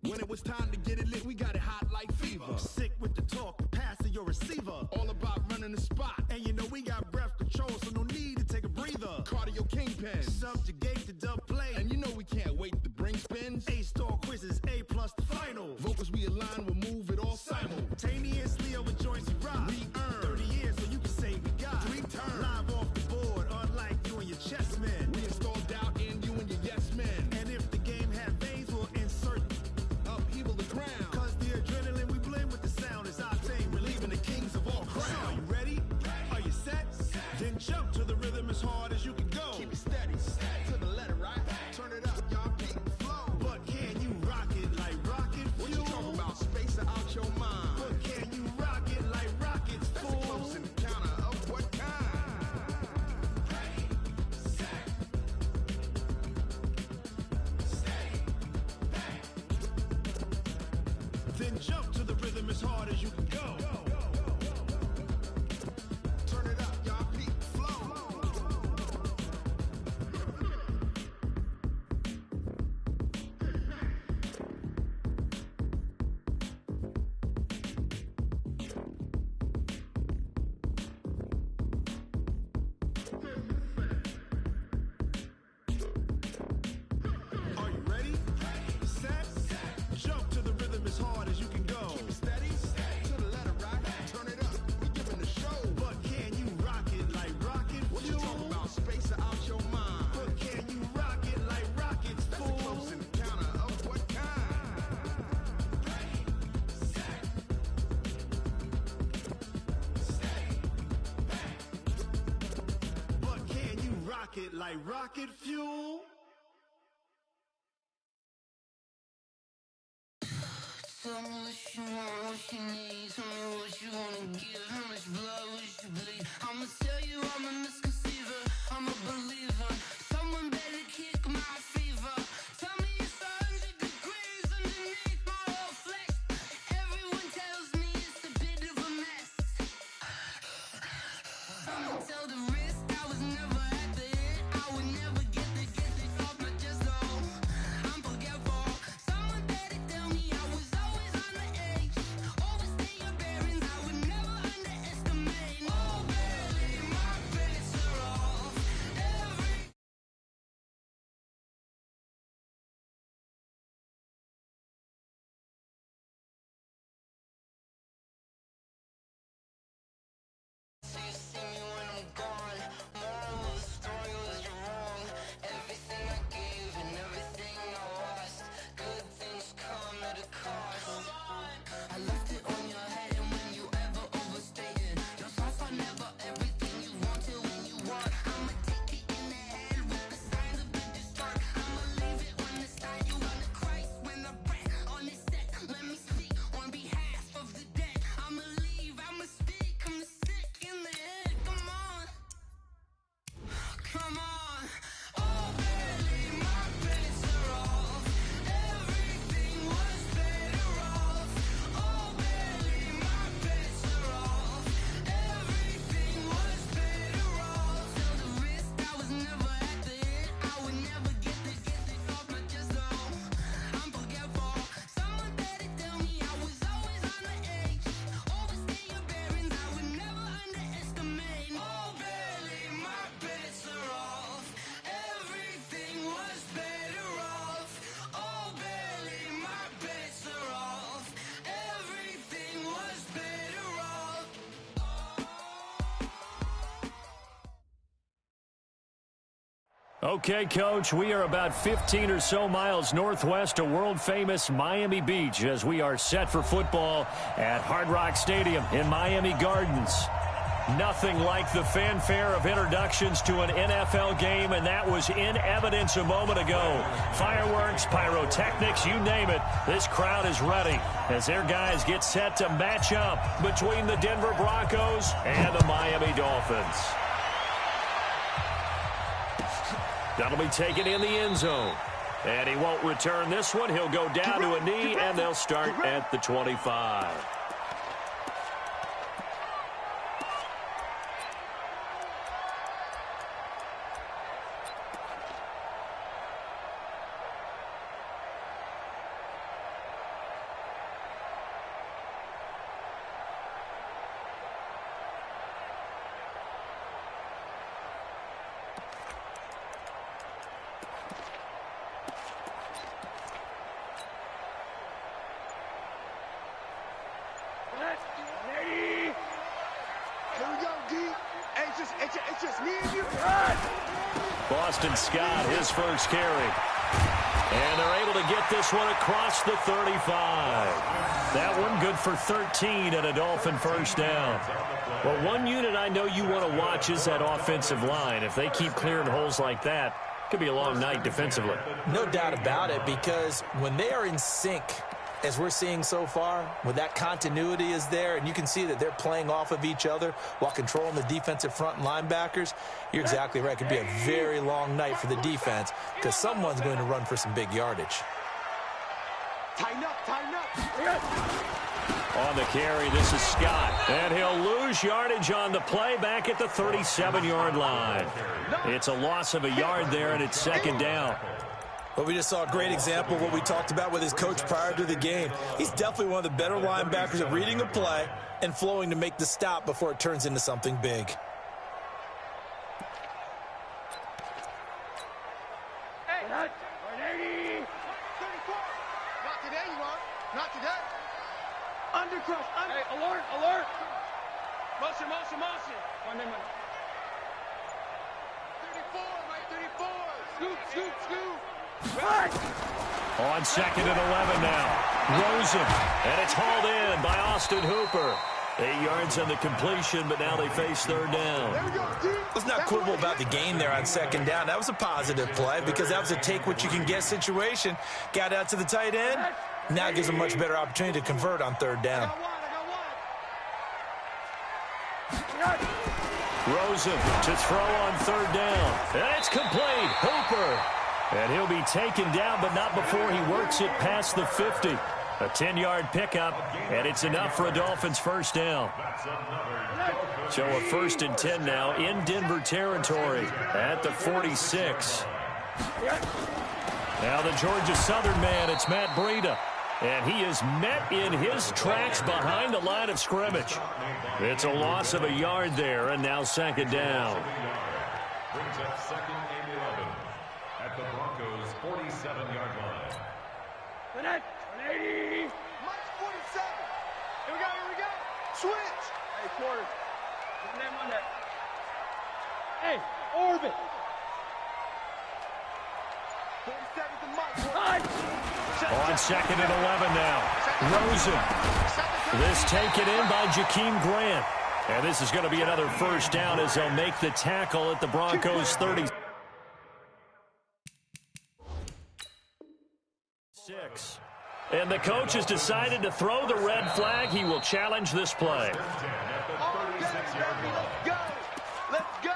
When it was time to get it lit, we got it hot like fever. Sick with the talk, the pass of your receiver. All about running the spot. And you know we got breath control, so no need to take a breather. Cardio kingpin. Subjugate the dub play. And you know we can't wait to bring spins. A-star quizzes, A+ the final. Vocals we align, we'll move it all simultaneously over joints we rock. We earn 30 years, so you can say we got 3 turns. Live off the board, unlike you and your chess men. We installed doubt in you and your yes men. And if the game had veins, we'll insert upheaval the ground. Cause the adrenaline we blend with the sound is our thing, relieving the kings of all crowns. So are you ready? Are you set? Then jump to the rhythm as hard as you can go. Keep it steady, to the letter, right? Turn it up, y'all, keep the flow. But can you rock it like rocket fuel? What you talking about? Space out your mind. But can you rock it like rockets, That's fool? a close encounter of what kind? Ready, set, stay back. Then jump to the rhythm as hard as you can go. Turn it up, y'all, keep the flow. Are you ready? Set, jump to the rhythm as hard as you can go. Keep it steady, to the letter, right? Turn it up, we giving the show. But can you rock it like rocket What you fuel? talking about? Space out your mind. But can you rock it like rockets, That's a fool? close encounter of what kind? Ready, set, stay back. But can you rock it like rocket fuel? Tell me what you want, what you need. Tell me what you wanna give. How much blood would you bleed? I'ma tell you I'm a misconceiver. I'm a believer. Someone better kick my fever. Tell me it's 100 degrees underneath my whole flesh. Everyone tells me it's a bit of a mess. I'ma tell the wrist I was never at the hit. I would never get this off my chest though. I'm forgetful. Someone better tell me I was always on the edge. Overstay your bearings, I would never underestimate. Oh, barely, my bets are off. Every so you see me when I'm gone. Moral of the story was you're wrong. Everything I gave and everything I lost. Good things come at a cost. I left it on your head, and when you ever overstay it, your thoughts are never everything you wanted when you want. I'ma take it in the head with the signs of the distort. I'ma leave it on the side. You wanna Christ when I breath on this set. Let me speak on behalf of the dead. I'ma leave, I'ma speak. I'm the sick in the head. Come on, come on. Oh, barely, my bets are off. Everything was better off. Oh, barely, my bets are off. Everything was better off. Tell the wrist I was never at the hit. I would never get this off my chest though. I'm forgetful. Someone better tell me I was always on the edge. Overstay your bearings, I would never underestimate. Oh, barely, my bets are off. Everything was better off. Oh, barely, my bets are off. Everything was better off. Okay, Coach, we are about 15 or so miles northwest of world-famous Miami Beach as we are set for football at Hard Rock Stadium in Miami Gardens. Nothing like the fanfare of introductions to an NFL game, and that was in evidence a moment ago. Fireworks, pyrotechnics, you name it. This crowd is ready as their guys get set to match up between the Denver Broncos and the Miami Dolphins. That'll be taken in the end zone. And he won't return this one. He'll go down to a knee, and they'll start at the 25. Boston Scott, his first carry. And they're able to get this one across the 35. That one good for 13 and a Dolphin first down. Well, one unit I know you want to watch is that offensive line. If they keep clearing holes like that, it could be a long night defensively. No doubt about it, because when they are in sync, as we're seeing so far, when that continuity is there and you can see that they're playing off of each other while controlling the defensive front and linebackers, you're exactly right. It could be a very long night for the defense because someone's going to run for some big yardage. Tighten up, tighten up. On the carry, this is Scott. And he'll lose yardage on the play back at the 37-yard line. It's a loss of a yard there, and it's second down. Well, we just saw a great example of what we talked about with his coach prior to the game. He's definitely one of the better linebackers at reading a play and flowing to make the stop before it turns into something big. Hey, 180. 34. Not today, you are. Not today. Under crush. Hey, alert, alert. Motion, motion, motion. 34, right, 34. Scoop, scoop, scoop. On second and 11 now. Rosen. And it's hauled in by Austin Hooper. 8 yards on the completion, but now they face third down. Let's not quibble about the gain there on second down. That was a positive play because that was a take-what-you-can-get situation. Got out to the tight end. Now gives a much better opportunity to convert on third down. Rosen to throw on third down. And it's complete. Hooper. And he'll be taken down, but not before he works it past the 50. A 10-yard pickup, and it's enough for a Dolphins first down. So a 1st and 10 now in Denver territory at the 46. Now the Georgia Southern man, it's Matt Breida. And he is met in his tracks behind the line of scrimmage. It's a loss of a yard there, and now second down. Brings up second and 11 at the Broncos' 47-yard line. 180. Mike's 47. Here we go, here we go. Switch. Hey, quarter. One name on that. Hey, orbit. 47 to Mike. On second and 11 now. Rosen. This taken in by Jakeem Grant. And this is going to be another first down as they'll make the tackle at the Broncos' 36. And the coach has decided to throw the red flag. He will challenge this play. Let's go. Let's go.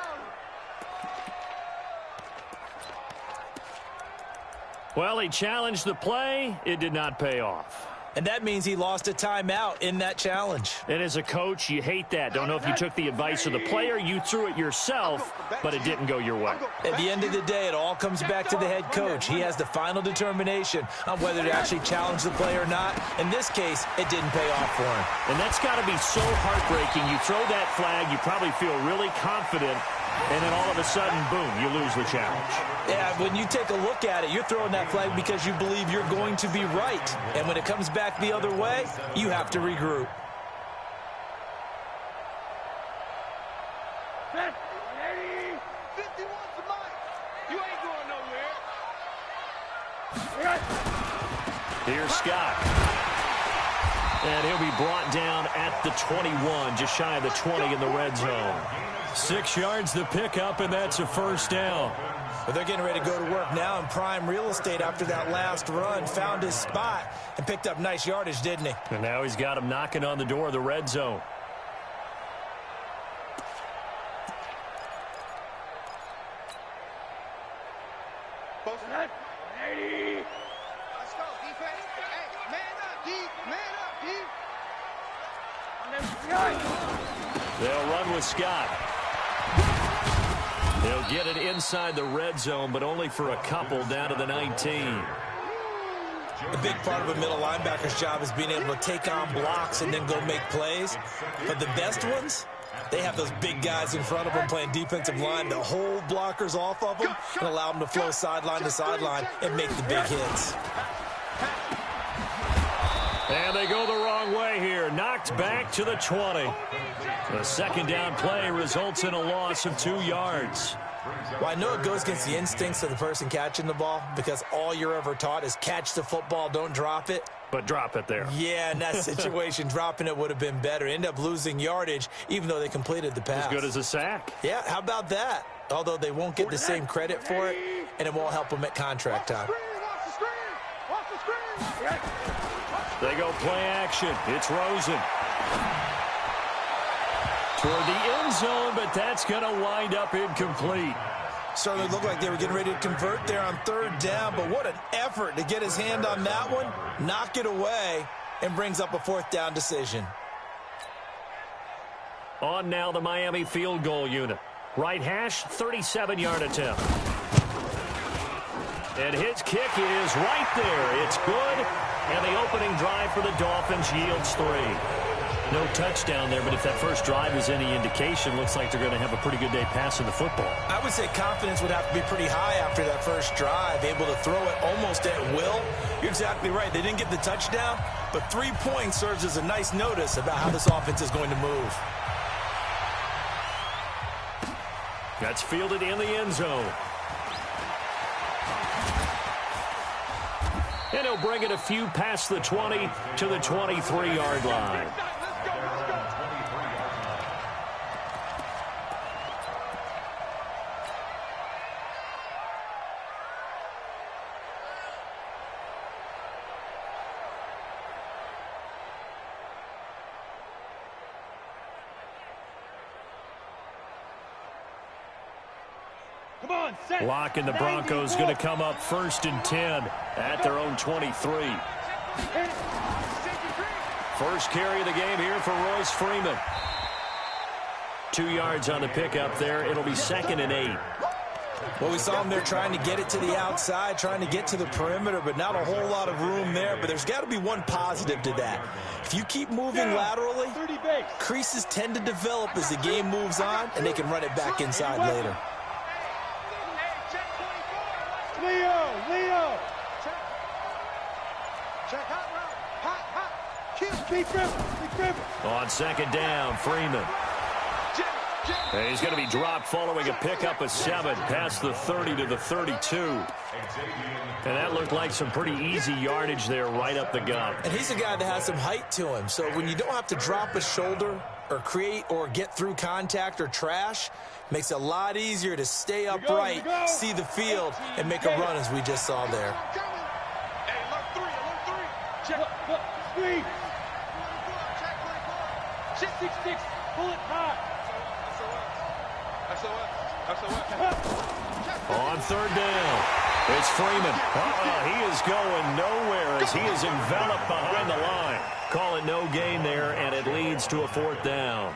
Well, he challenged the play. It did not pay off. And that means he lost a timeout in that challenge. And as a coach, you hate that. Don't know if you took the advice of the player, you threw it yourself, but it didn't go your way. At the end of the day, it all comes back to the head coach. He has the final determination on whether to actually challenge the play or not. In this case, it didn't pay off for him. And that's got to be so heartbreaking. You throw that flag, you probably feel really confident, and then all of a sudden, boom, you lose the challenge. Yeah, when you take a look at it, you're throwing that flag because you believe you're going to be right. And when it comes back the other way, you have to regroup. Set. 180. 51 to Mike. You ain't going nowhere. Here's Scott. And he'll be brought down at the 21, just shy of the 20 in the red zone. 6 yards the pickup, and that's a first down. But they're getting ready to go to work now in prime real estate after that last run. Found his spot and picked up nice yardage, didn't he? And now he's got him knocking on the door of the red zone. Post it. 180. Let's go, defense. Hey, man up, deep. Man up, deep. They'll run with Scott. They'll get it inside the red zone, but only for a couple down to the 19. A big part of a middle linebacker's job is being able to take on blocks and then go make plays. But the best ones, they have those big guys in front of them playing defensive line to hold blockers off of them and allow them to flow sideline to sideline and make the big hits. And they go the wrong way here. Knocked back to the 20. The second down play results in a loss of 2 yards. Well, I know it goes against the instincts of the person catching the ball because all you're ever taught is catch the football, don't drop it. But drop it there. Yeah, in that situation, dropping it would have been better. End up losing yardage, even though they completed the pass. As good as a sack. Yeah, how about that? Although they won't get the same credit for it, and it won't help them at contract time. They go play action. It's Rosen. Toward the end zone, but that's going to wind up incomplete. Certainly looked like they were getting ready to convert there on third down, but what an effort to get his hand on that one, knock it away, and brings up a fourth down decision. On now the Miami field goal unit. Right hash, 37-yard attempt. And his kick is right there. It's good, and the opening drive for the Dolphins yields 3. No touchdown there, but if that first drive is any indication, looks like they're going to have a pretty good day passing the football. I would say confidence would have to be pretty high after that first drive, able to throw it almost at will. You're exactly right. They didn't get the touchdown, but 3 points serves as a nice notice about how this offense is going to move. That's fielded in the end zone. And he'll bring it a few past the 20 to the 23-yard line. Lock and the Broncos going to come up 1st and 10 at their own 23. First carry of the game here for Royce Freeman. 2 yards on the pickup there. It'll be 2nd and 8. Well, we saw him there trying to get it to the outside, trying to get to the perimeter, but not a whole lot of room there. But there's got to be one positive to that. If you keep moving laterally, creases tend to develop as the game moves on, and they can run it back inside later. Leo. Check hot. Big River. On 2nd down, Freeman. And he's going to be dropped following a pickup of 7 past the 30 to the 32. And that looked like some pretty easy yardage there right up the gut. And he's a guy that has some height to him. So when you don't have to drop a shoulder or create or get through contact or trash, makes it a lot easier to stay upright, see the field, and make a run as we just saw there. Hey, look 3. Check. 6. Pull it high. On 3rd down, it's Freeman. He is going nowhere as he is enveloped behind the line. Call it no gain there, and it leads to a 4th down.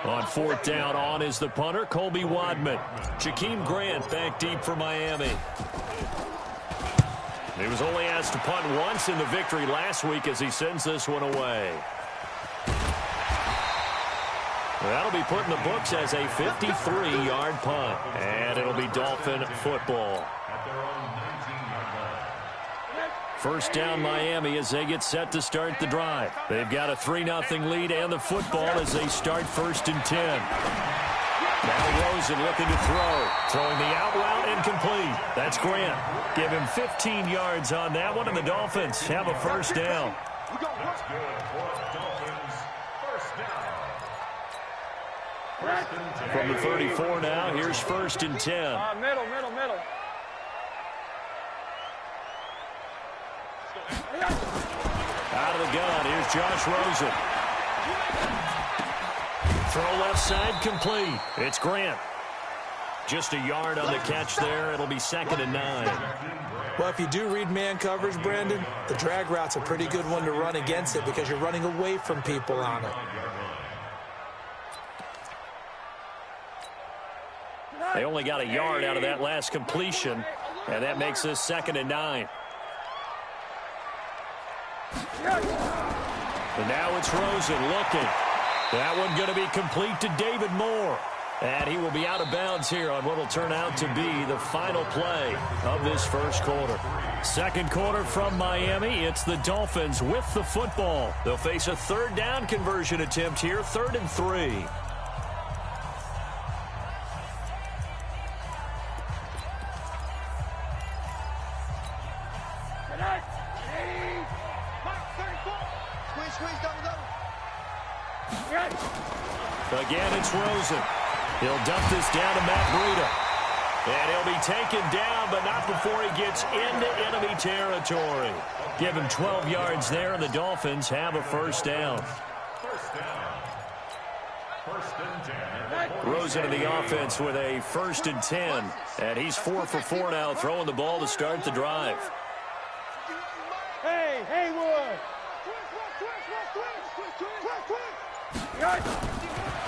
On 4th down, on is the punter, Colby Wadman. Jakeem Grant back deep for Miami. He was only asked to punt once in the victory last week as he sends this one away. That'll be put in the books as a 53-yard punt. And it'll be Dolphin football. First down Miami as they get set to start the drive. They've got a 3-0 lead and the football as they start 1st and 10. Now Rosen looking to throw. Throwing the out route incomplete. That's Grant. Give him 15 yards on that one, and the Dolphins have a 1st down. That's good for Dolphins. 1st down. From the 34 now, here's 1st and 10. Middle. Out of the gun, here's Josh Rosen. Throw left side, complete. It's Grant. Just a yard on the catch there. It'll be 2nd and 9. Well, if you do read man coverage, Brandon, the drag route's a pretty good one to run against it because you're running away from people on it. They only got a yard out of that last completion, and that makes this 2nd and 9. And now it's Rosen looking. That one going to be complete to David Moore. And he will be out of bounds here on what will turn out to be the final play of this first quarter. Second quarter from Miami. It's the Dolphins with the football. They'll face a 3rd down conversion attempt here, 3rd and 3. Squeeze, double. Again, it's Rosen. He'll dump this down to Matt Breida. And he'll be taken down, but not before he gets into enemy territory. Give him 12 yards there, and the Dolphins have a first down. Rosen in the offense with a 1st and 10. And he's 4 for 4 now, throwing the ball to start the drive. Hey, Haywood!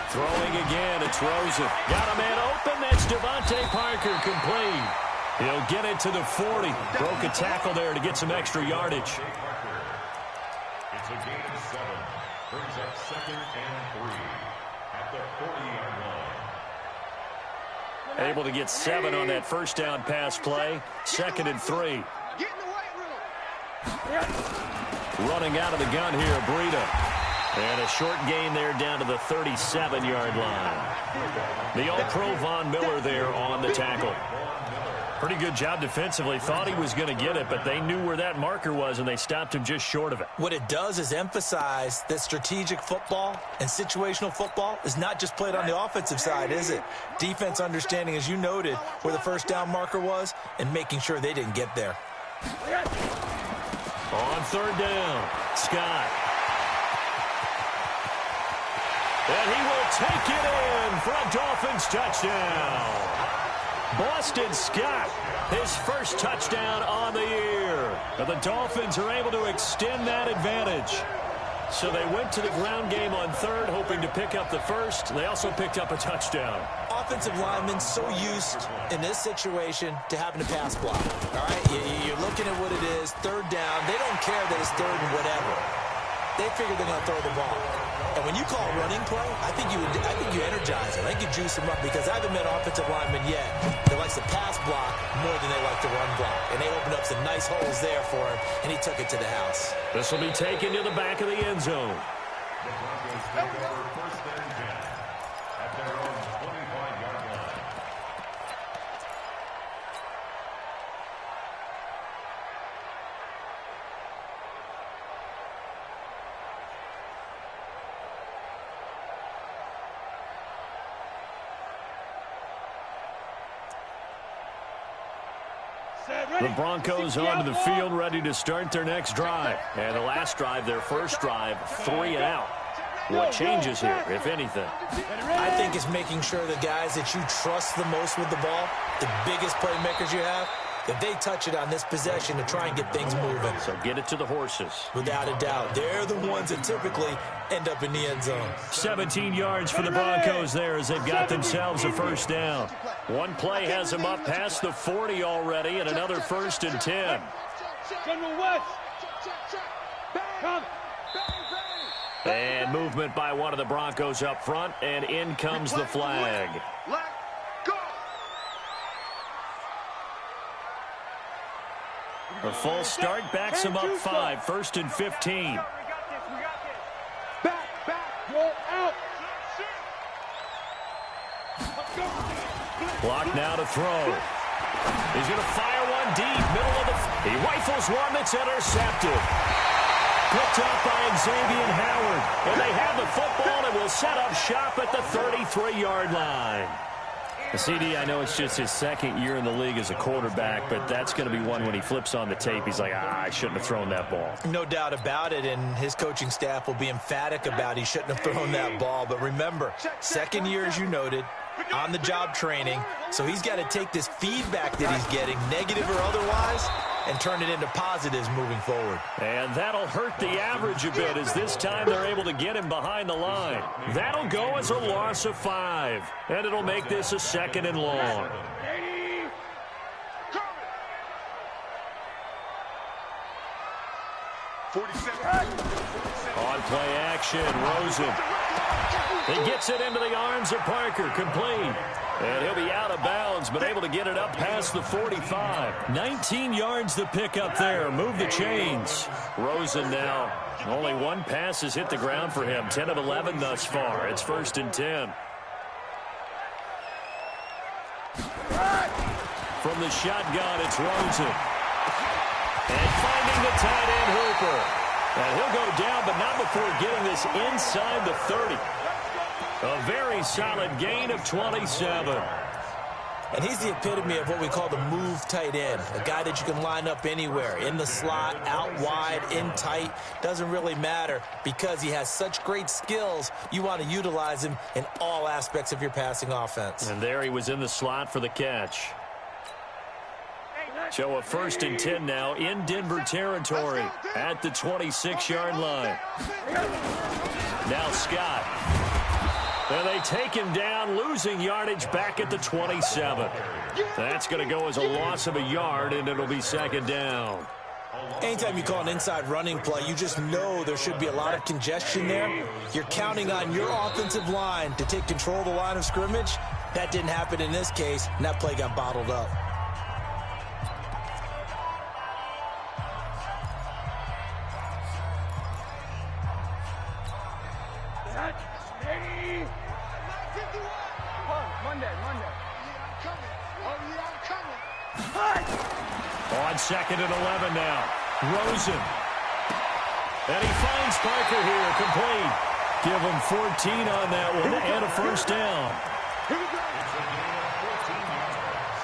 Throwing again, it's Rosen. Got a man open, that's Devontae Parker, complete. He'll get it to the 40. Broke a tackle there to get some extra yardage. It's a gain of 7. Brings up 2nd and 3 at the 40-yard line. Able to get 7 on that first down pass play. 2nd and 3. Get in the weight room. Running out of the gun here, Breida. And a short gain there down to the 37-yard line. The All-Pro Von Miller there on the tackle. Pretty good job defensively. Thought he was going to get it, but they knew where that marker was, and they stopped him just short of it. What it does is emphasize that strategic football and situational football is not just played on the offensive side, is it? Defense understanding, as you noted, where the first down marker was and making sure they didn't get there. On 3rd down, Scott. And he will take it in for a Dolphins touchdown. Boston Scott, his first touchdown on the year. And the Dolphins are able to extend that advantage. So they went to the ground game on 3rd, hoping to pick up the first. They also picked up a touchdown. Offensive linemen so used in this situation to having to pass block. All right, you're looking at what it is, 3rd down. They don't care that it's 3rd and whatever. They figure they're going to throw the ball. And when you call a running play, I think you energize them. I think you juice them up because I haven't met offensive linemen yet that likes to pass block more than they like to run block. And they opened up some nice holes there for him, and he took it to the house. This will be taken to the back of the end zone. The Broncos take over 1st and 10 at their own 25-yard line. The Broncos onto the field, ready to start their next drive. And the last drive, their first drive, 3 and out. What changes here, if anything? I think it's making sure the guys that you trust the most with the ball, the biggest playmakers you have, that they touch it on this possession to try and get things moving. So get it to the horses. Without a doubt. They're the ones that typically end up in the end zone. 17 yards for the Broncos there as they've got themselves a first down. One play has them up past the 40 already, and another 1st and 10. General West. Come. And movement by one of the Broncos up front, and in comes the flag. Let go. A false start backs them up 5, 1st and 15. We got this. Back, roll out. Clock now to throw. He's going to fire one deep, middle of the... He rifles one that's intercepted. Picked up by Xavier Howard. And they have the football and will set up shop at the 33-yard line. CD, I know it's just his 2nd year in the league as a quarterback, but that's going to be one when he flips on the tape. He's like, I shouldn't have thrown that ball. No doubt about it, and his coaching staff will be emphatic about he shouldn't have thrown that ball. But remember, 2nd year, as you noted, on-the-job training, so he's got to take this feedback that he's getting, negative or otherwise, and turn it into positives moving forward. And that'll hurt the average a bit as this time they're able to get him behind the line. That'll go as a loss of 5, and it'll make this a 2nd and long. 47. On play action, Rosen. He gets it into the arms of Parker, complete. And he'll be out of bounds, but able to get it up past the 45. 19 yards to pick up there. Move the chains. Rosen now. Only one pass has hit the ground for him. 10 of 11 thus far. It's 1st and 10. From the shotgun, it's Rosen. And finding the tight end Hooper. And he'll go down, but not before getting this inside the 30. A very solid gain of 27. And he's the epitome of what we call the move tight end, a guy that you can line up anywhere, in the slot, out wide, in tight. Doesn't really matter because he has such great skills. You want to utilize him in all aspects of your passing offense. And there he was in the slot for the catch. So a 1st and 10 now in Denver territory at the 26-yard line. Now Scott. And they take him down, losing yardage back at the 27. That's going to go as a loss of a yard, and it'll be 2nd down. Anytime you call an inside running play, you just know there should be a lot of congestion there. You're counting on your offensive line to take control of the line of scrimmage. That didn't happen in this case, and that play got bottled up. On 2nd and 11 now. Rosen. And he finds Parker here, complete. Give him 14 on that one and a 1st down. It's a gain of 14 yards.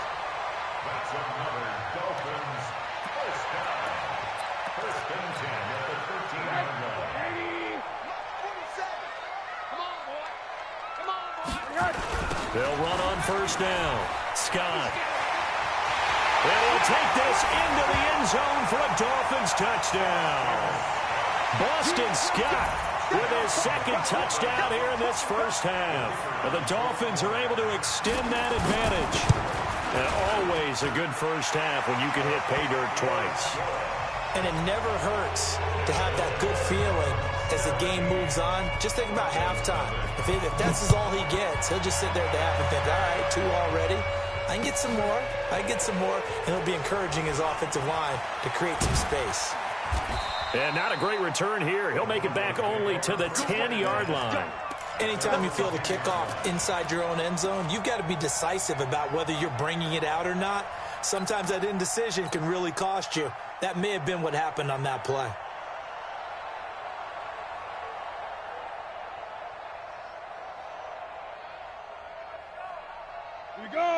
That's another Dolphins 1st down. 1st and 10 at the 13-yard line. Come on, boy. Come on, boy. They'll run on 1st down. Scott. And he'll take this into the end zone for a Dolphins touchdown. Boston Scott with his 2nd touchdown here in this 1st half. And the Dolphins are able to extend that advantage. And always a good 1st half when you can hit pay dirt twice. And it never hurts to have that good feeling as the game moves on. Just think about halftime. If that's all he gets, he'll just sit there at the half and think, all right, 2 already. I can get some more. I can get some more. And he'll be encouraging his offensive line to create some space. And not a great return here. He'll make it back only to the 10-yard line. Anytime you feel the kickoff inside your own end zone, you've got to be decisive about whether you're bringing it out or not. Sometimes that indecision can really cost you. That may have been what happened on that play.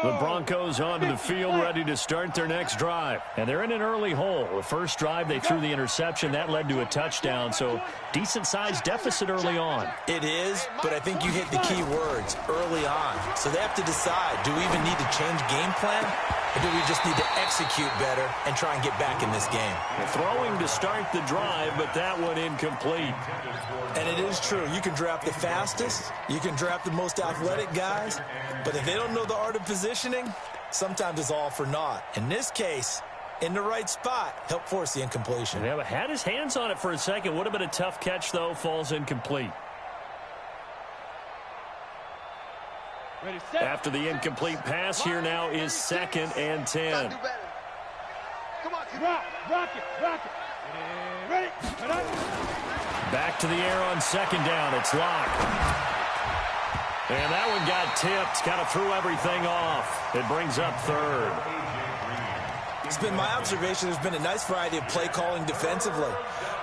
The Broncos onto the field, ready to start their next drive. And they're in an early hole. The first drive, they threw the interception. That led to a touchdown, so decent-sized deficit early on. It is, but I think you hit the key words, early on. So they have to decide, do we even need to change game plan? Or do we just need to execute better and try and get back in this game? Throwing to start the drive, but that one incomplete. And it is true. You can draft the fastest. You can draft the most athletic guys. But if they don't know the art of positioning, sometimes it's all for naught. In this case, in the right spot, help force the incompletion. Yeah, but had his hands on it for a second. Would have been a tough catch, though. Falls incomplete. Ready, set. After the incomplete pass, here now is 2nd and 10. Come on, rock it. Ready, Back to the air on 2nd down. It's Locke. And that one got tipped. Kind of threw everything off. It brings up 3rd. It's been my observation there's been a nice variety of play calling defensively.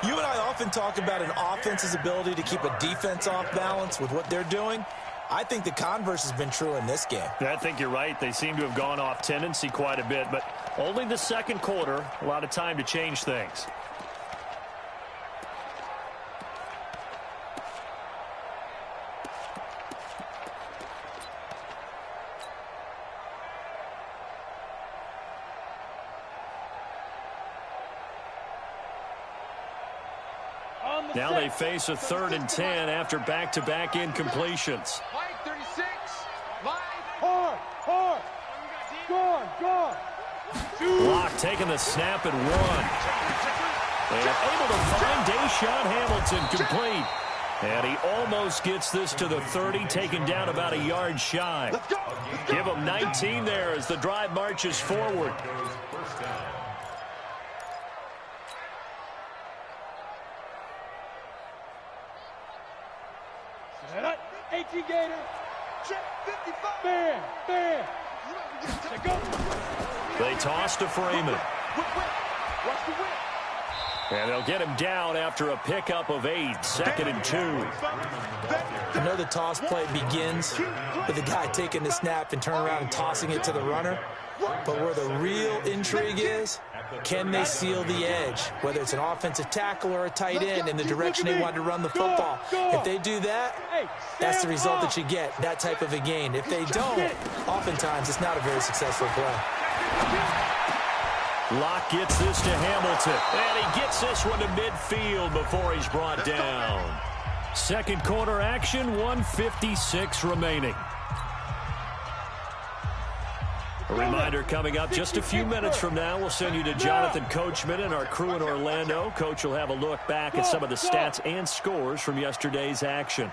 You and I often talk about an offense's ability to keep a defense off balance with what they're doing. I think the converse has been true in this game. I think you're right. They seem to have gone off tendency quite a bit, but only the 2nd quarter. A lot of time to change things. Now they face a 3rd and 10 after back-to-back incompletions. Mike, 36. Mike. Hard. Gone. Locke taking the snap at 1. And able to find Deshaun Hamilton complete. And he almost gets this to the 30, taken down about a yard shy. Give him 19 there as the drive marches forward. Gator. Check 55. Bam. They toss to Freeman. Watch the whip. And they'll get him down after a pickup of 8, 2nd and 2. I know the toss play begins with the guy taking the snap and turning around and tossing it to the runner. But where the real intrigue is, can they seal the edge, whether it's an offensive tackle or a tight end, in the direction they want to run the football? If they do that, that's the result that you get, that type of a gain. If they don't, oftentimes it's not a very successful play. Locke gets this to Hamilton, and he gets this one to midfield before he's brought down. Second quarter action, 1:56 remaining. A reminder coming up just a few minutes from now. We'll send you to Jonathan Coachman and our crew in Orlando. Coach will have a look back at some of the stats and scores from yesterday's action.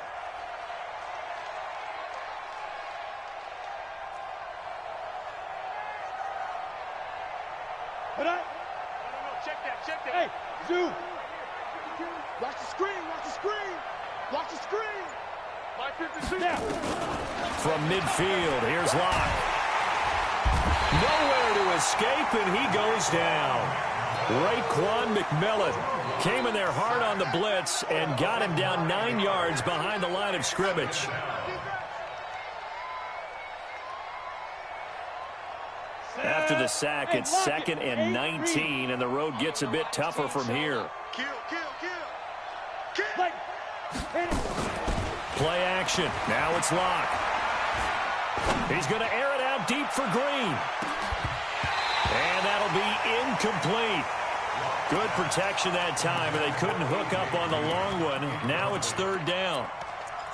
Check that. Hey, Zoo. Watch the screen. Watch the screen. From midfield, here's Locke. Nowhere to escape, and he goes down. Raekwon McMillan came in there hard on the blitz and got him down 9 yards behind the line of scrimmage. After the sack, it's 2nd and 19, and the road gets a bit tougher from here. Kill. Play action. Now it's Locke. He's going to air it out deep for Green. And that'll be incomplete. Good protection that time, and they couldn't hook up on the long one. Now it's 3rd down.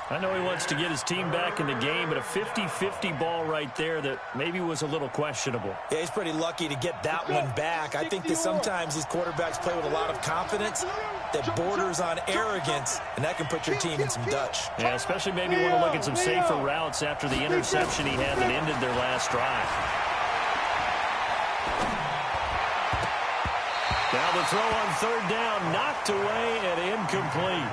I know he wants to get his team back in the game, but a 50-50 ball right there that maybe was a little questionable. Yeah, he's pretty lucky to get that one back. I think that sometimes these quarterbacks play with a lot of confidence that borders on arrogance, and that can put your team in some Dutch. Yeah, especially maybe want to look at some safer routes after the interception he had that ended their last drive. Now the throw on 3rd down, knocked away and incomplete.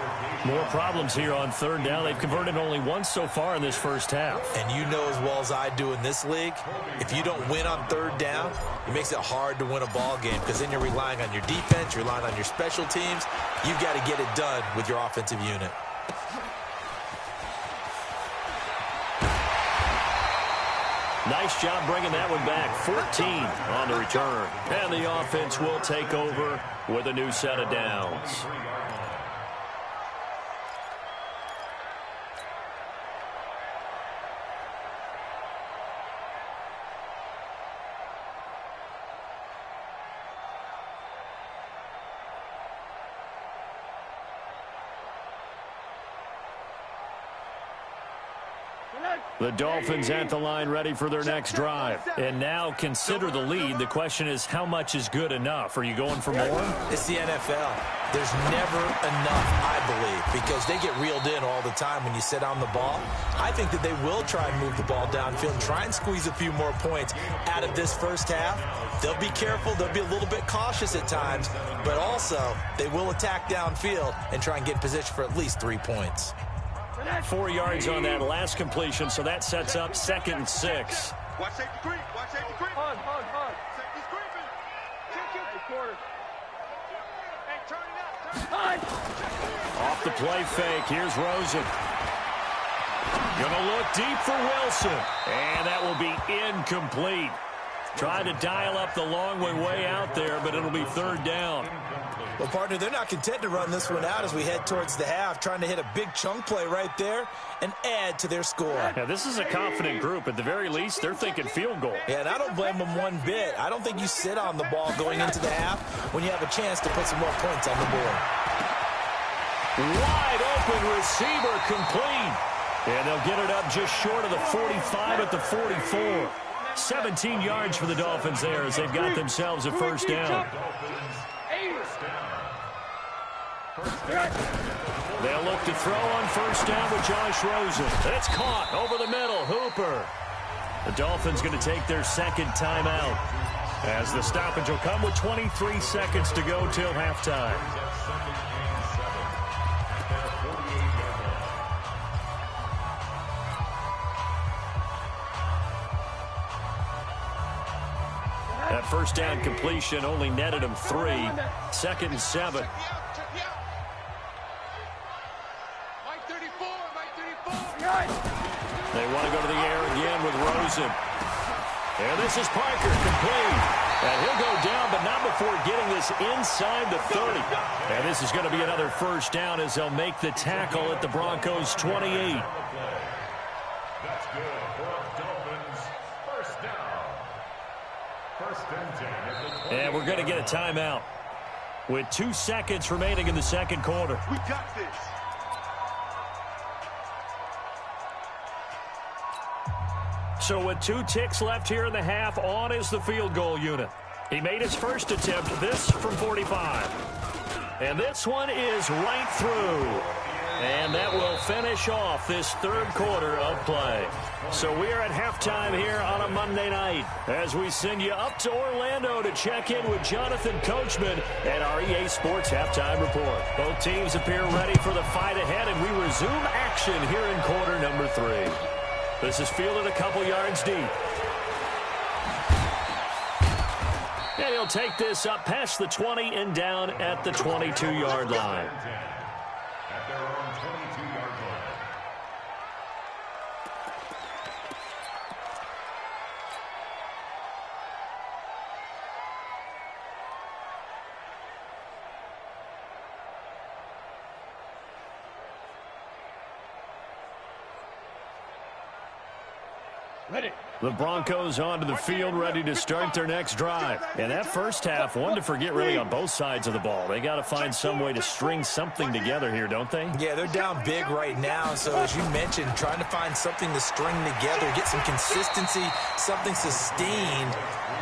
More problems here on 3rd down. They've converted only once so far in this first half. And you know as well as I do in this league, if you don't win on 3rd down, it makes it hard to win a ball game because then you're relying on your defense, you're relying on your special teams. You've got to get it done with your offensive unit. Nice job bringing that one back. 14 on the return. And the offense will take over with a new set of downs. The Dolphins at the line ready for their next drive. And now consider the lead. The question is, how much is good enough? Are you going for more? It's the NFL. There's never enough, I believe, because they get reeled in all the time when you sit on the ball. I think that they will try and move the ball downfield, try and squeeze a few more points out of this first half. They'll be careful. They'll be a little bit cautious at times, but also they will attack downfield and try and get in position for at least 3 points. 4 yards on that last completion, so that sets up 2nd and 6. Watch safety creep. Hard. Safety's creeping. Hey, quarter. Hey, turn it up. Off the play fake, here's Rosen. Gonna look deep for Wilson, and that will be incomplete. Tried to dial up the long one way out there, but it'll be 3rd down. Well, partner, they're not content to run this one out as we head towards the half, trying to hit a big chunk play right there and add to their score. Yeah, this is a confident group. At the very least, they're thinking field goal. Yeah, and I don't blame them one bit. I don't think you sit on the ball going into the half when you have a chance to put some more points on the board. Wide open receiver complete. And they'll get it up just short of the 45 at the 44. 17 yards for the Dolphins there as they've got themselves a 1st down. They'll look to throw on 1st down with Josh Rosen. It's caught over the middle. Hooper. The Dolphins going to take their 2nd timeout as the stoppage will come with 23 seconds to go till halftime. That first down completion only netted him 3. 2nd and 7. They want to go to the air again with Rosen. And this is Parker, complete. And he'll go down, but not before getting this inside the 30. And this is going to be another first down as they'll make the tackle at the Broncos' 28. That's good for a Dolphins first down. 1st and 10 at the 28. And we're going to get a timeout with 2 seconds remaining in the second quarter. We got this. So with 2 ticks left here in the half, on is the field goal unit. He made his first attempt, this from 45. And this one is right through. And that will finish off this third quarter of play. So we are at halftime here on a Monday night as we send you up to Orlando to check in with Jonathan Coachman at our EA Sports Halftime Report. Both teams appear ready for the fight ahead, and we resume action here in quarter number 3. This is fielded a couple yards deep. And he'll take this up past the 20 and down at the 22-yard line. At their own 22-yard line. Ready. The Broncos onto the field, ready to start their next drive. And that first half, one to forget really on both sides of the ball. They got to find some way to string something together here, don't they? Yeah, they're down big right now. So as you mentioned, trying to find something to string together, get some consistency, something sustained,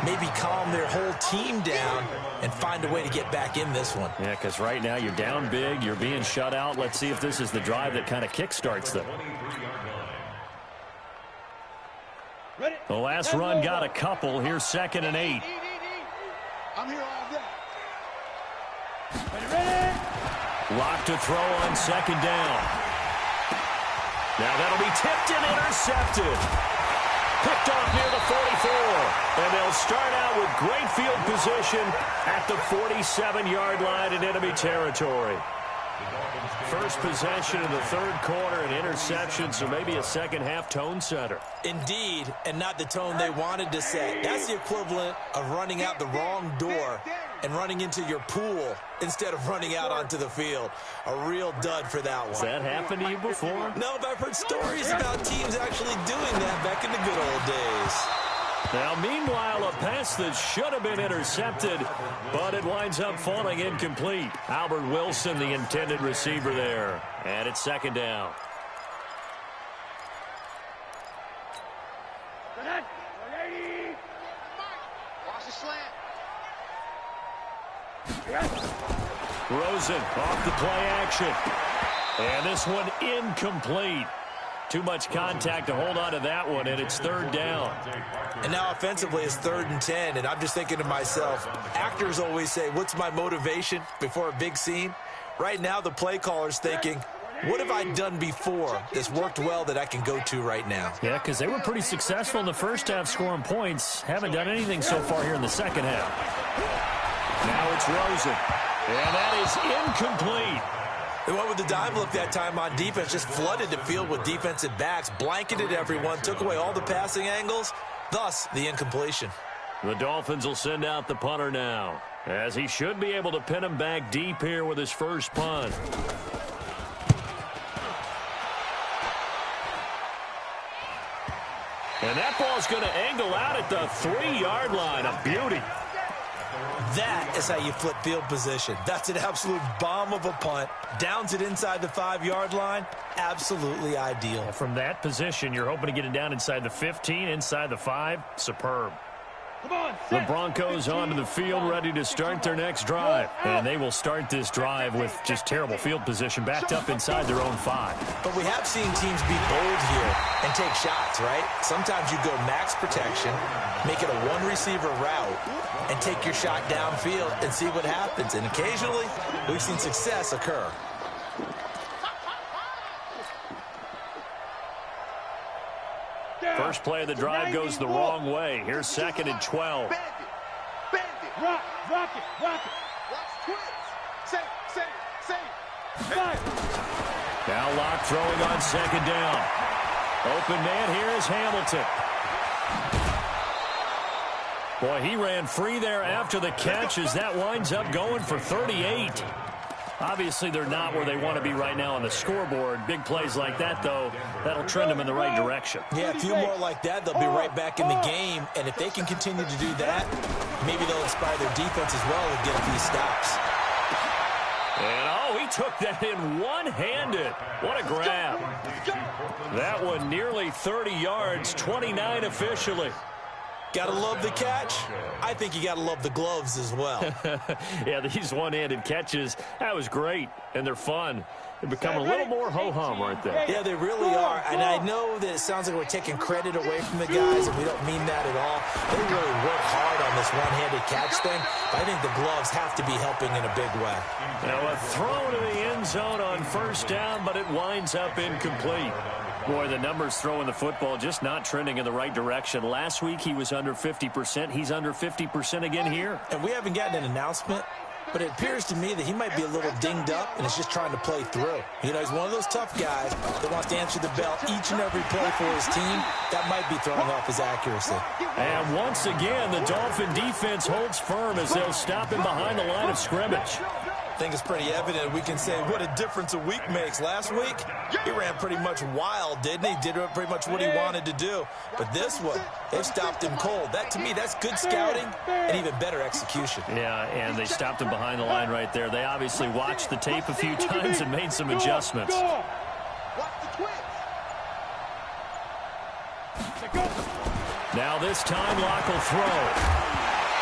maybe calm their whole team down and find a way to get back in this one. Yeah, because right now you're down big, you're being shut out. Let's see if this is the drive that kind of kickstarts them. The last run got a couple. Here's 2nd and 8. I'm here all day. Ready? Lock to throw on 2nd down. Now that'll be tipped and intercepted. Picked off near the 44. And they'll start out with great field position at the 47-yard line in enemy territory. First possession of the third quarter, an interception, so maybe a second-half tone setter. Indeed, and not the tone they wanted to set. That's the equivalent of running out the wrong door and running into your pool instead of running out onto the field. A real dud for that one. Has that happened to you before? No, but I've heard stories about teams actually doing that back in the good old days. Now, meanwhile, a pass that should have been intercepted, but it winds up falling incomplete. Albert Wilson, the intended receiver there. And it's 2nd down. Watch the slant. Rosen off the play action. And this one incomplete. Too much contact to hold on to that one, and it's 3rd down. And now offensively it's 3rd and 10, and I'm just thinking to myself, actors always say, what's my motivation before a big scene? Right now the play caller's thinking, what have I done before that's worked well that I can go to right now? Yeah, because they were pretty successful in the first half scoring points. Haven't done anything so far here in the second half. Now it's Rosen. And that is incomplete. They went with the dive look that time on defense, just flooded the field with defensive backs, blanketed everyone, took away all the passing angles, thus the incompletion. The Dolphins will send out the punter now, as he should be able to pin him back deep here with his first punt. And that ball's going to angle out at the 3-yard line. A beauty. That is how you flip field position. That's an absolute bomb of a punt. Downs it inside the 5-yard line. Absolutely ideal. From that position, you're hoping to get it down inside the 15, inside the 5. Superb. The Broncos onto the field, ready to start their next drive. And they will start this drive with just terrible field position, backed up inside their own 5. But we have seen teams be bold here and take shots, right? Sometimes you go max protection, make it a one-receiver route, and take your shot downfield and see what happens. And occasionally, we've seen success occur. First play of the drive goes the wrong way. Here's 2nd and 12. Rock it. Watch twins. Save. Fire. Now Locke throwing on second down. Open man here is Hamilton. Boy, he ran free there after the catch as that winds up going for 38. Obviously, they're not where they want to be right now on the scoreboard. Big plays like that, though, that'll trend them in the right direction. Yeah, a few more like that, they'll be right back in the game. And if they can continue to do that, maybe they'll inspire their defense as well and get a few stops. And, he took that in one-handed. What a grab. That one nearly 30 yards, 29 officially. Got to love the catch. I think you got to love the gloves as well. Yeah, these one-handed catches, that was great, and they're fun. They become a little more ho-hum, aren't they? Yeah, they really are. And I know that it sounds like we're taking credit away from the guys, and we don't mean that at all. They really work hard on this one-handed catch thing. But I think the gloves have to be helping in a big way. Now a throw to the end zone on first down, but it winds up incomplete. Boy, the numbers throwing the football just not trending in the right direction. Last week he was under 50%. He's under 50% again here. And we haven't gotten an announcement, but it appears to me that he might be a little dinged up and is just trying to play through. You know, he's one of those tough guys that wants to answer the bell each and every play for his team. That might be throwing off his accuracy. And once again, the Dolphin defense holds firm as they'll stop him behind the line of scrimmage. I think it's pretty evident. We can say what a difference a week makes. Last week, he ran pretty much wild, didn't he? Did pretty much what he wanted to do. But this one, they've stopped him cold. That, to me, that's good scouting and even better execution. Yeah, and they stopped him behind the line right there. They obviously watched the tape a few times and made some adjustments. Now this time, Locke will throw.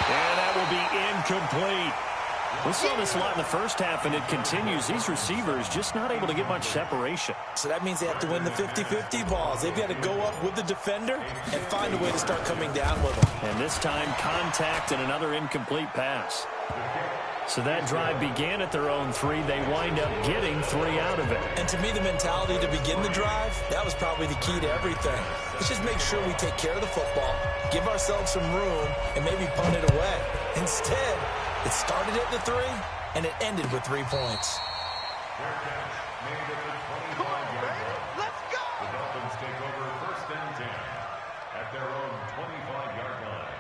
And that will be incomplete. We saw this a lot in the first half, and it continues. These receivers just not able to get much separation. So that means they have to win the 50-50 balls. They've got to go up with the defender and find a way to start coming down with them. And this time, contact and another incomplete pass. So that drive began at their own 3. They wind up getting 3 out of it. And to me, the mentality to begin the drive, that was probably the key to everything. Let's just make sure we take care of the football, give ourselves some room, and maybe punt it away. Instead, it started at the 3, and it ended with 3 points. Let's go! The Dolphins take over 1st and 10 at their own 25-yard line.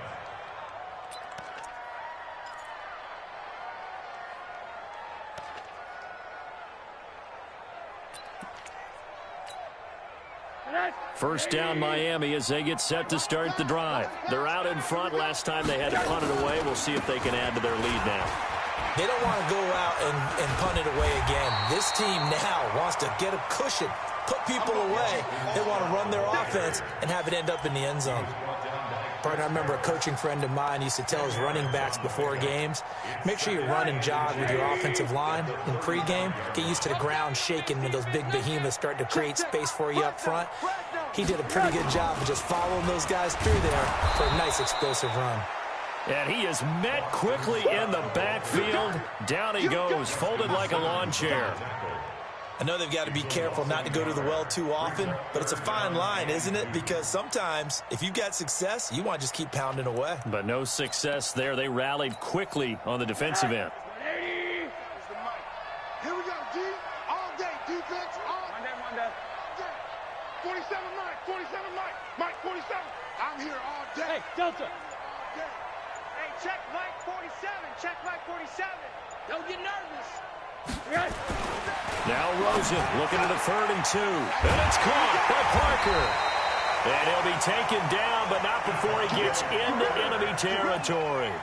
First down, Miami, as they get set to start the drive. They're out in front. Last time they had to punt it away. We'll see if they can add to their lead now. They don't want to go out and punt it away again. This team now wants to get a cushion, put people away. They want to run their offense and have it end up in the end zone. Partner, I remember a coaching friend of mine used to tell his running backs before games, make sure you run and jog with your offensive line in pregame. Get used to the ground shaking when those big behemoths start to create space for you up front. He did a pretty good job of just following those guys through there for a nice explosive run. And he is met quickly in the backfield. Down he goes, folded like a lawn chair. I know they've got to be careful not to go to the well too often, but it's a fine line, isn't it? Because sometimes, if you've got success, you want to just keep pounding away. But no success there. They rallied quickly on the defensive end. Here we go, D. All day, defense, all day. 47 Mike, 47. I'm here all day. Hey, Delta. Hey, check Mike 47. Don't get nervous. Now Rosen looking at a 3rd and 2. And it's caught by Parker. And he'll be taken down, but not before he gets into enemy territory.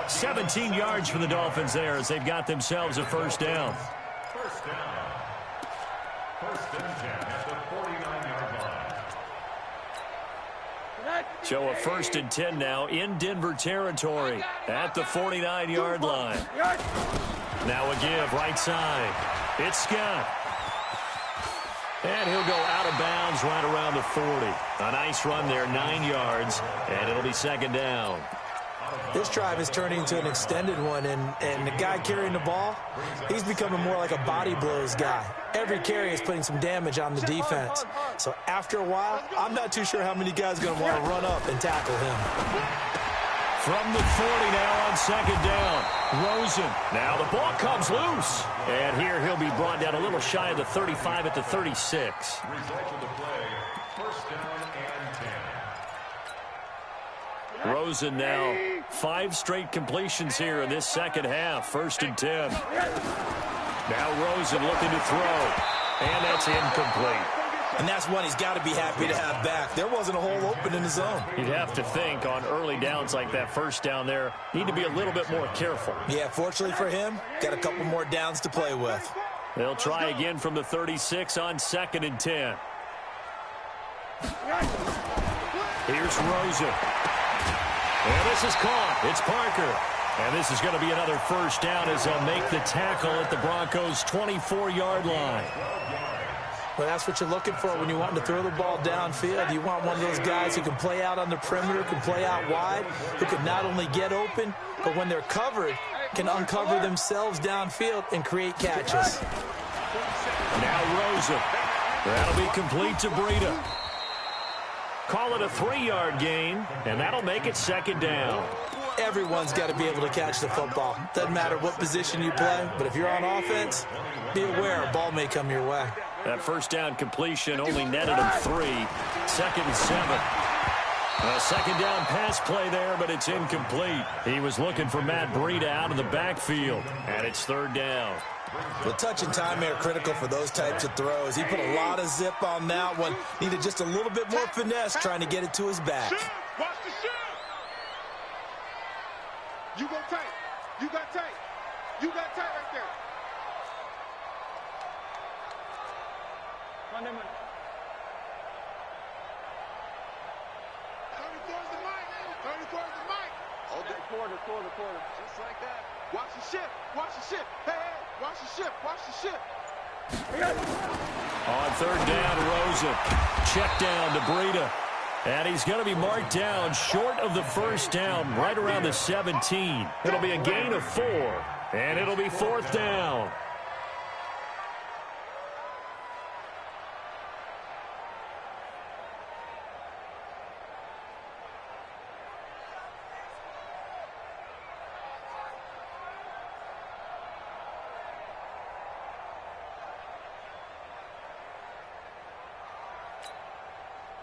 17 yards for the Dolphins there as they've got themselves a first down. First down. 1st and 10 at the 49-yard line. So a 1st and 10 now in Denver territory at the 49-yard line. Now a give right side. It's Scott. And he'll go out of bounds right around the 40. A nice run there, 9 yards, and it'll be 2nd down. This drive is turning into an extended one, and the guy carrying the ball, he's becoming more like a body blows guy. Every carry is putting some damage on the defense. So after a while, I'm not too sure how many guys are going to want to run up and tackle him. From the 40 now on second down. Rosen. Now the ball comes loose. And here he'll be brought down a little shy of the 35 at the 36. Result of the play, first down and 10. Rosen now 5 straight completions here in this second half. 1st and 10. Now Rosen looking to throw. And that's incomplete. And that's one he's got to be happy to have back. There wasn't a hole open in the zone. You'd have to think on early downs like that first down there, need to be a little bit more careful. Yeah, fortunately for him, got a couple more downs to play with. They'll try again from the 36 on 2nd and 10. Here's Rosen. And this is caught. It's Parker. And this is going to be another first down as they'll make the tackle at the Broncos' 24-yard line. Well, that's what you're looking for when you want to throw the ball downfield. You want one of those guys who can play out on the perimeter, can play out wide, who can not only get open, but when they're covered, can uncover themselves downfield and create catches. Now Rosen. That'll be complete to Breida. Call it a 3-yard gain, and that'll make it 2nd down. Everyone's got to be able to catch the football. Doesn't matter what position you play, but if you're on offense, be aware a ball may come your way. That first down completion only netted him 3. 2nd and 7. A second down pass play there, but it's incomplete. He was looking for Matt Breida out of the backfield, and it's 3rd down. The touch and time are critical for those types of throws. He put a lot of zip on that one. Needed just a little bit more finesse trying to get it to his back. Watch the shoot. You go tight. You got tight. You got tight right there. Come on, 34 is the mic. 34 is the mic. Hold that quarter. Just like that. Watch the ship. Watch the ship. Hey, watch the ship. Watch the ship. On 3rd down, Rosen. Check down to Breida. And he's going to be marked down short of the first down, right around the 17. It'll be a gain of 4, and it'll be 4th down.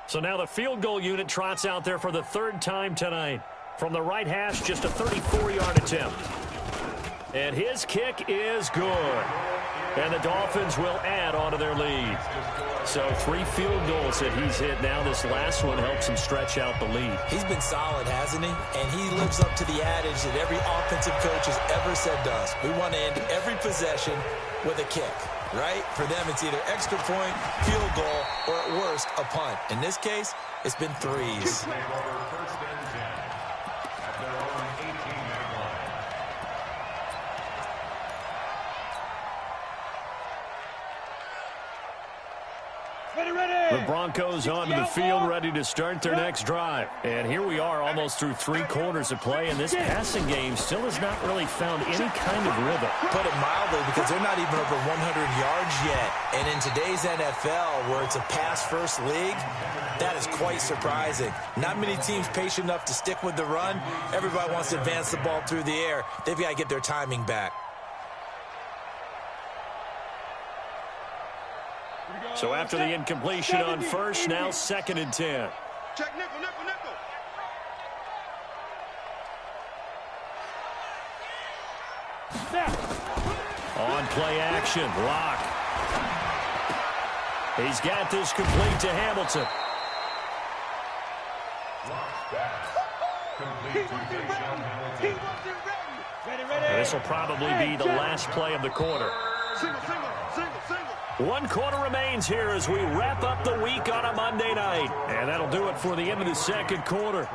So now the field goal unit trots out there for the 3rd time tonight. From the right hash, just a 34-yard attempt. And his kick is good. And the Dolphins will add on to their lead. So 3 field goals that he's hit now. This last one helps him stretch out the lead. He's been solid, hasn't he? And he lives up to the adage that every offensive coach has ever said to us. We want to end every possession with a kick. Right? For them, it's either extra point, field goal, or at worst, a punt. In this case, it's been 3s. Take over 1st and 10 at their own 18-yard line. The Broncos onto the field, ready to start their next drive. And here we are, almost through 3 quarters of play, and this passing game still has not really found any kind of rhythm. Put it mildly, because they're not even over 100 yards yet. And in today's NFL, where it's a pass-first league, that is quite surprising. Not many teams patient enough to stick with the run. Everybody wants to advance the ball through the air. They've got to get their timing back. So after the incompletion on first, now 2nd and 10. Check nickel. On play action, Lock. He's got this complete to Hamilton. Complete to Deshaun Hamilton. And this will probably be the last play of the quarter. Single. 1 quarter remains here as we wrap up the week on a Monday night. And that'll do it for the end of the 2nd quarter.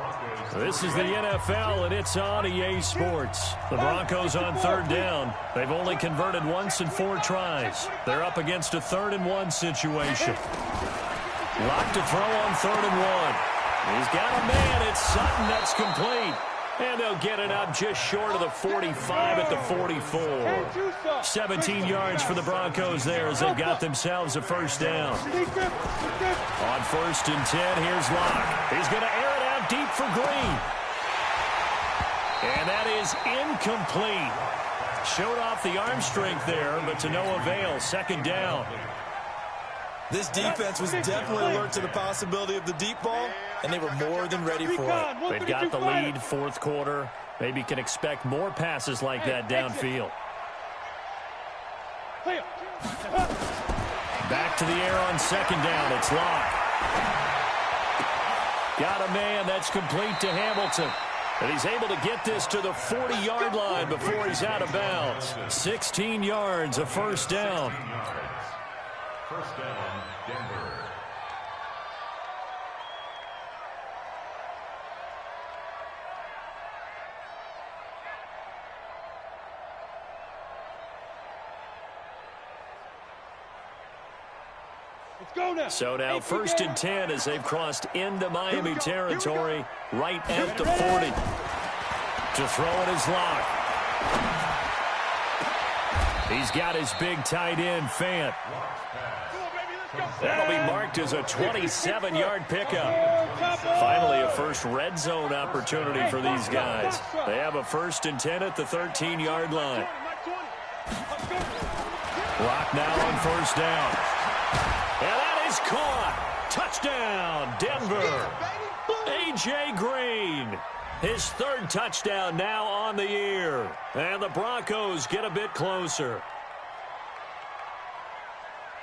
This is the NFL, and it's on EA Sports. The Broncos on 3rd down. They've only converted once in 4 tries. They're up against a 3rd and 1 situation. Lock to throw on 3rd and 1. He's got a man. It's Sutton. That's complete. And they'll get it up just short of the 45 at the 44. 17 yards for the Broncos there as they've got themselves a first down. On 1st and 10, here's Locke. He's going to air it out deep for Green. And that is incomplete. Showed off the arm strength there, but to no avail. Second down. This defense was definitely alert to the possibility of the deep ball, and they were more than ready for it. They've got the lead, fourth quarter. Maybe can expect more passes like that downfield. Back to the air on second down. It's Locke. Got a man. That's complete to Hamilton. And he's able to get this to the 40-yard line before he's out of bounds. 16 yards, a first down. First down, Denver. So now first and 10 as they've crossed into Miami territory right at the 40. To throw it is Locke. He's got his big tight end, Fant. That'll be marked as a 27-yard pickup. Finally, a first red zone opportunity for these guys. They have a first and 10 at the 13-yard line. Locke now on first down. And that is caught. Touchdown, Denver. A.J. Green. His third touchdown now on the year. And the Broncos get a bit closer.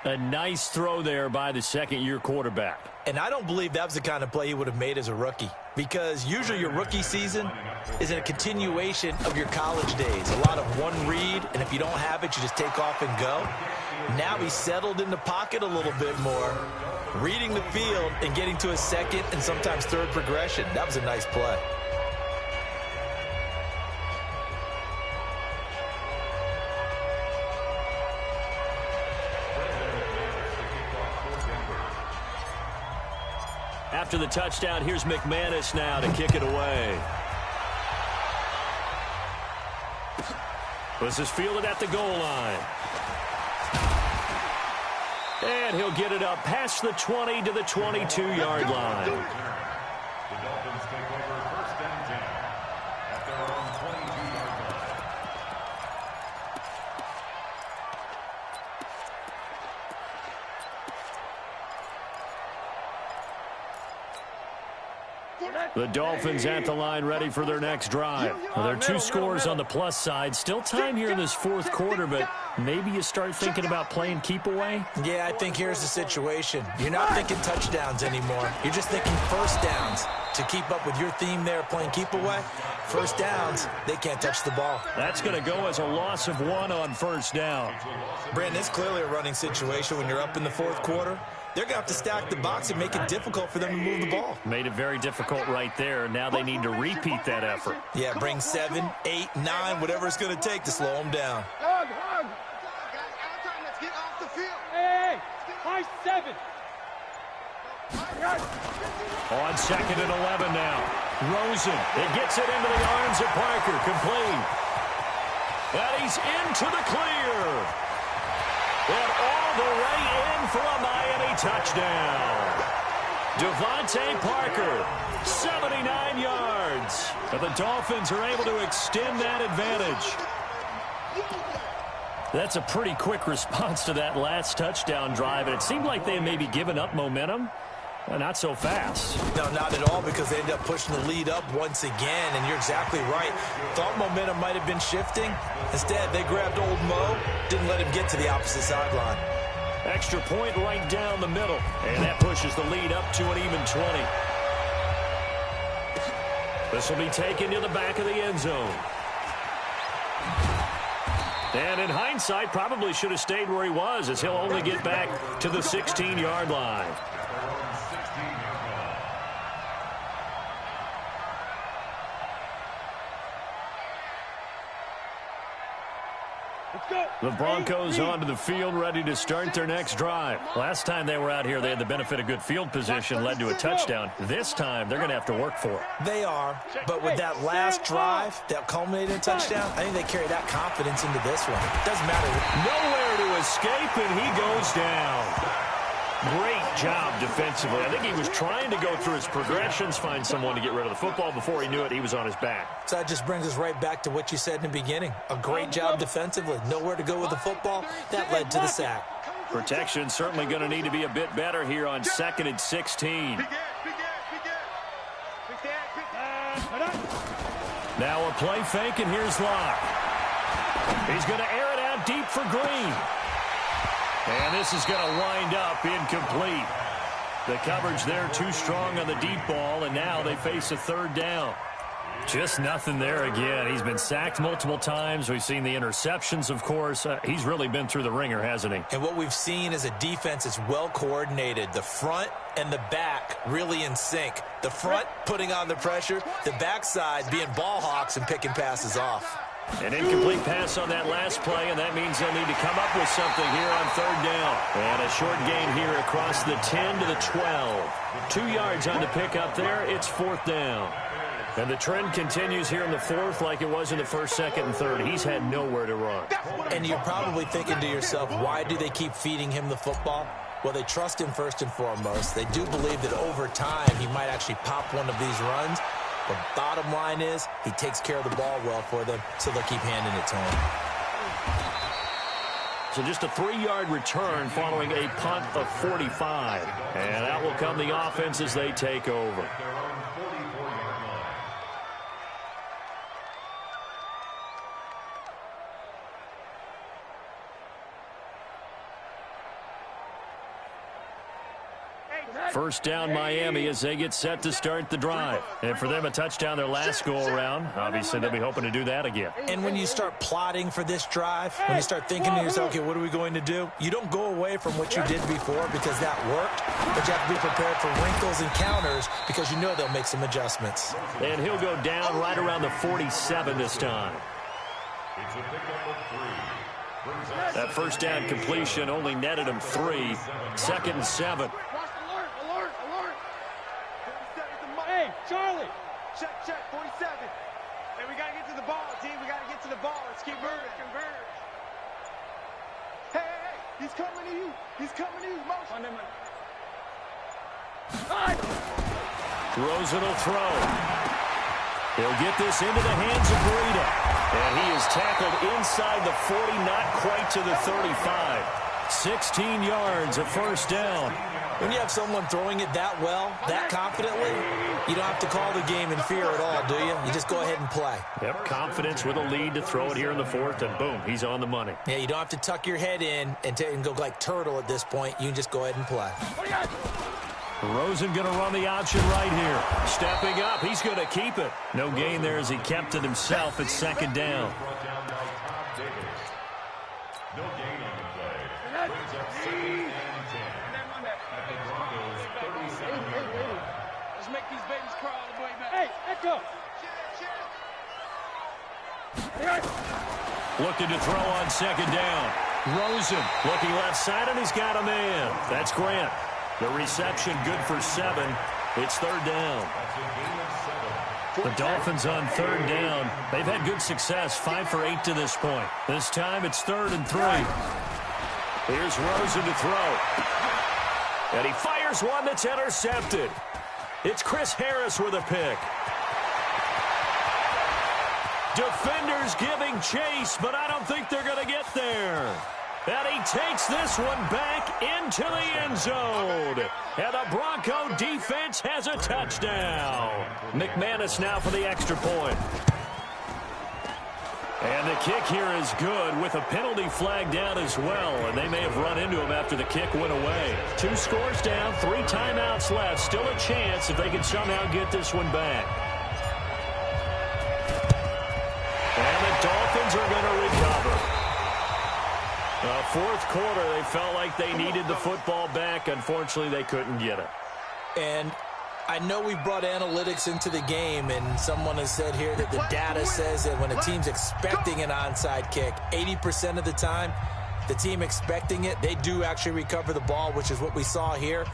A nice throw there by the second-year quarterback. And I don't believe that was the kind of play he would have made as a rookie, because usually your rookie season is a continuation of your college days. A lot of one read, and if you don't have it, you just take off and go. Now he's settled in the pocket a little bit more, reading the field and getting to a second and sometimes third progression. That was a nice play. After the touchdown, here's McManus now to kick it away. This is fielded at the goal line. And he'll get it up past the 20 to the 22-yard line. The Dolphins take over first and 10 at their own 22-yard line. The Dolphins at the line ready for their next drive. Well, there are two scores on the plus side. Still time here in this fourth quarter, but maybe you start thinking about playing keep away? Yeah, I think here's the situation. You're not thinking touchdowns anymore. You're just thinking first downs. To keep up with your theme there, playing keep away, first downs, they can't touch the ball. That's going to go as a loss of 1 on first down. Brandon, it's clearly a running situation when you're up in the fourth quarter. They're going to have to stack the box and make it difficult for them to move the ball. Made it very difficult right there. Now they need to repeat that effort. Yeah, bring 7, 8, 9, whatever it's going to take to slow them down. Let's get off the field. Hey, high 7. On second and 11 now. Rosen, it gets it into the arms of Parker, complete. And he's into the clear. And all the way in for a Miami touchdown. Devontae Parker, 79 yards. And the Dolphins are able to extend that advantage. That's a pretty quick response to that last touchdown drive, and it seemed like they had maybe given up momentum. Not so fast. No, not at all, because they ended up pushing the lead up once again, and you're exactly right. Thought momentum might have been shifting. Instead, they grabbed old Mo, didn't let him get to the opposite sideline. Extra point right down the middle, and that pushes the lead up to an even 20. This will be taken to the back of the end zone. And in hindsight, probably should have stayed where he was, as he'll only get back to the 16-yard line. The Broncos onto the field, ready to start their next drive. Last time they were out here, they had the benefit of good field position, led to a touchdown. This time, they're going to have to work for it. They are, but with that last drive that culminated in a touchdown, I think they carry that confidence into this one. Doesn't matter. Nowhere to escape, and he goes down. Great job defensively. I think he was trying to go through his progressions, find someone to get rid of the football. Before he knew it, he was on his back. So that just brings us right back to what you said in the beginning. A great job defensively. Nowhere to go with the football. That led to the sack. Protection certainly going to need to be a bit better here on 2nd and 16. Now a play fake, and here's Locke. He's going to air it out deep for Green. And this is going to wind up incomplete. The coverage there too strong on the deep ball, and now they face a 3rd down. Just nothing there again. He's been sacked multiple times. We've seen the interceptions, of course. He's really been through the ringer, hasn't he? And what we've seen is a defense that's well coordinated. The front and the back really in sync. The front putting on the pressure, the backside being ball hawks and picking passes off. An incomplete pass on that last play, and that means they'll need to come up with something here on 3rd down. And a short gain here across the 10 to the 12. 2 yards on the pickup there. It's 4th down. And the trend continues here in the 4th like it was in the 1st, 2nd, and 3rd. He's had nowhere to run. And you're probably thinking to yourself, why do they keep feeding him the football? Well, they trust him first and foremost. They do believe that over time he might actually pop one of these runs. But bottom line is he takes care of the ball well for them, so they'll keep handing it to him. So just a 3-yard return following a punt of 45. And out will come the offense as they take over. First down Miami as they get set to start the drive. And for them, a touchdown their last go-around. Obviously, they'll be hoping to do that again. And when you start plotting for this drive, when you start thinking to yourself, okay, what are we going to do? You don't go away from what you did before because that worked, but you have to be prepared for wrinkles and counters because you know they'll make some adjustments. And he'll go down right around the 47 this time. It's a pickup of 3. That first down completion only netted him 3. 2nd and 7. Hey, Charlie. Check, 47. Hey, we got to get to the ball, team. We got to get to the ball. Let's keep moving. Converge. Hey, he's coming to you. He's coming to you. Motion. Rosen will throw. He'll get this into the hands of Breida. And he is tackled inside the 40, not quite to the 35. 16 yards, a first down. When you have someone throwing it that well, that confidently, you don't have to call the game in fear at all, do you? You just go ahead and play. Yep, confidence with a lead to throw it here in the 4th, and boom, he's on the money. Yeah, you don't have to tuck your head in and go like turtle at this point. You can just go ahead and play. Rosen going to run the option right here. Stepping up, he's going to keep it. No gain there as he kept it himself at 2nd down. No gain on the play. Brings up 2nd and 10. At the Broncos' 37-yard line. Let's make these babies crawl all the way back. Hey, Echo. Looking to throw on 2nd down. Rosen looking left side, and he's got a man. That's Grant. The reception good for 7. It's 3rd down. The Dolphins on 3rd down. They've had good success, 5 for 8 to this point. This time it's 3rd and 3. Here's Rosen to throw. And he fires one that's intercepted. It's Chris Harris with a pick. Defenders giving chase, but I don't think they're going to get there. And he takes this one back into the end zone. And the Bronco defense has a touchdown. McManus now for the extra point. And the kick here is good with a penalty flag down as well. And they may have run into him after the kick went away. 2 scores down, 3 timeouts left. Still a chance if they can somehow get this one back. And the Dolphins are going to recover. 4th quarter, they felt like they needed the football back. Unfortunately, they couldn't get it. And I know we brought analytics into the game, and someone has said here that the data says that when a team's expecting an onside kick, 80% of the time, the team expecting it, they do actually recover the ball, which is what we saw here.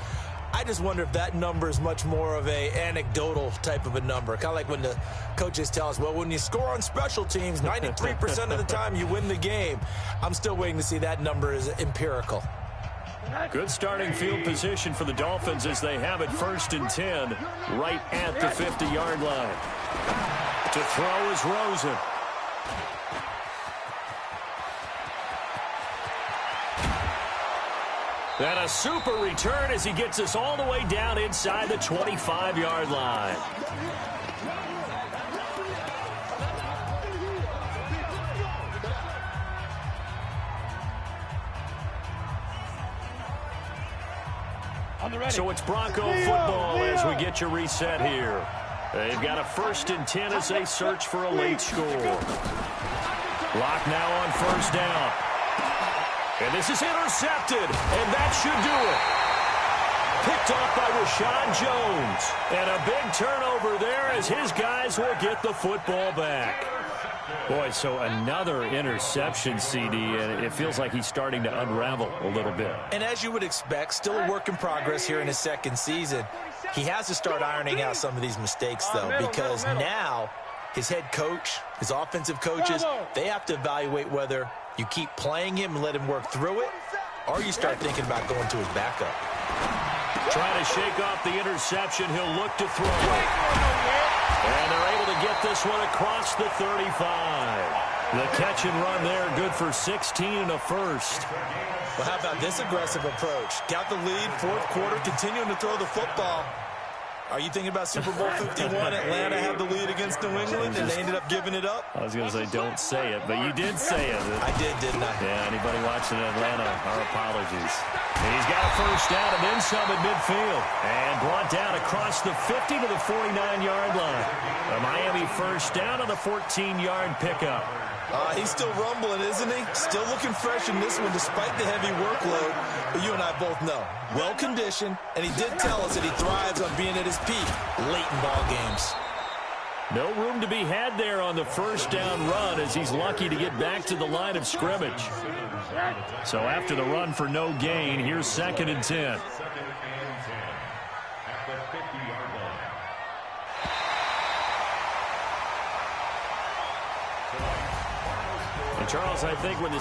I just wonder if that number is much more of a anecdotal type of a number. Kind of like when the coaches tell us, well, when you score on special teams, 93% of the time you win the game. I'm still waiting to see that number is empirical. Good starting field position for the Dolphins as they have it 1st and 10 right at the 50-yard line. To throw is Rosen. And a super return as he gets us all the way down inside the 25-yard line. So it's Bronco football as we get your reset here. They've got a 1st and 10 as they search for a late score. Clock now on 1st down. And this is intercepted, and that should do it. Picked off by Rashad Jones. And a big turnover there as his guys will get the football back. Boy, so another interception, CD, and it feels like he's starting to unravel a little bit. And as you would expect, still a work in progress here in his 2nd season. He has to start ironing out some of these mistakes, though, because now his head coach, his offensive coaches, they have to evaluate whether you keep playing him and let him work through it, or you start thinking about going to his backup. Trying to shake off the interception, he'll look to throw it. And they're able to get this one across the 35. The catch and run there, good for 16 and a first. Well, how about this aggressive approach? Got the lead, 4th quarter, continuing to throw the football. Are you thinking about Super Bowl 51? Atlanta had the lead against New England, and they ended up giving it up? I was going to say, don't say it, but you did say it. I did, didn't I? Yeah, anybody watching Atlanta, our apologies. He's got a 1st down and then some at midfield. And brought down across the 50 to the 49-yard line. A Miami 1st down on the 14-yard pickup. He's still rumbling, isn't he? Still looking fresh in this one despite the heavy workload. But you and I both know, well-conditioned, and he did tell us that he thrives on being at his peak late in ball games. No room to be had there on the 1st down run as he's lucky to get back to the line of scrimmage. So after the run for no gain, here's 2nd and 10. 2nd and 10 at the 50-yard line. And Charles, I think when the